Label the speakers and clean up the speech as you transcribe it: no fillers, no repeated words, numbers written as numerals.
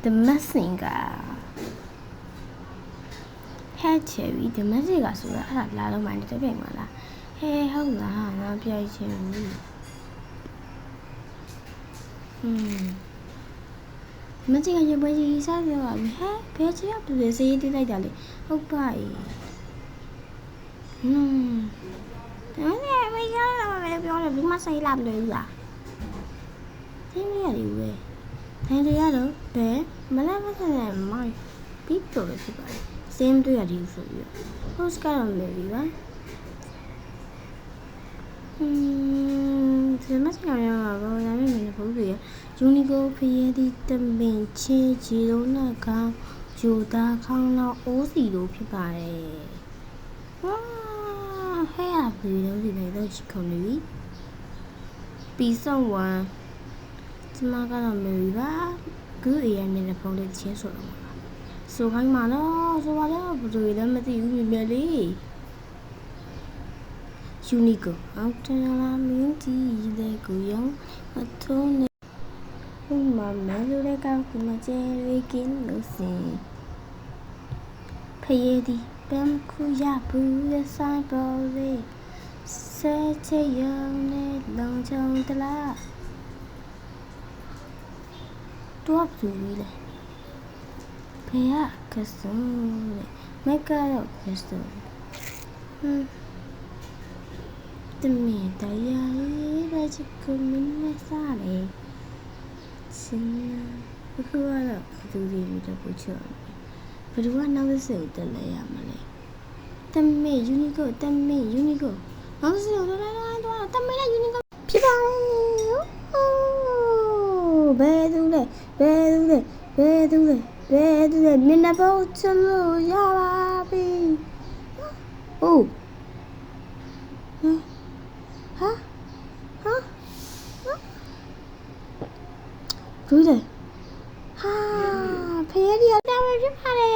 Speaker 1: The Messenger Hey Cherry The Messenger ဆိုတာအဲ့ဒါလာတော့မှတပြိုင်မှာလားဟဲဟုတ်လားငါပြိုင်ချင်ဘူးမင်းကြီးကရပွဲကြီးစားကြပါပြီဟဲဘယ်ချင်ရပြည့်စေးတိလိုက်တာလေဟုတ်ပါ၏အဲ့ဒါမရတော့လည်းပြောတယ်ဘူးမဆိုင်လာမလို့လားသိမရတယ်ဝဲထိုင်ရတော့ဘယ်မလားမဆိုင်မိုင်းပြီးတော့ဖြစ်ပါလေစင်းတွေ့ရတယ်ဆိုပြီးဟုတ်ကတော့မယ်ပြီပါဒီမစကားရမှာဘာလဲမင်းဘူးပြယူနီကိုဖျဲသည့်တမင်ချင်းဂျီလုံးနဲ့ခေါင်းယူသားခေါင်းတော့အိုးစီလိုဖြစ်ပါတယ်ဟာဟဲ့အပီလုံးဒီနေ့တော့ချခုံနေပြီပြီးဆုံးဝမ်းကျမကတော့မယ်ပြီပါကူအေးရနေတဲ့ဖုန်းလေးချင်းဆိုတော့ဆိုခိုင်းမှာတော့ဆိုပါတော့ဘယ်လိုလဲမသိဘူးမြင်လေးUnico Altera menti de Guyon Atone Uma Melore Kakuma Jerikin Lucy Payedi Bam Kuya Buya Saibole Sete Yone Long Chong Tala Tuap Zuli Paya Custom Make a custom တမင်တရားရေးတဲ့ချက်ကမင်းနဲ့စားလေရှင်အခုကတော့သူတွေတော့ပူချောဘယ်သူကနောက်ဆက်ကိုတက်လဲရမလဲတမင်ယူနီကိုတမင်ယူနီကိုနောက်ဆက်ကိုတော့တမင်နဲ့ယူနီကိုဖြစ်ပါဘယ်သူလဲမင်းနဲ့ပေါ့ချလို့ရပါပြီဟုတ်ဘူးလေဟာဖေးရီအတားရဖြစ်ပါလေ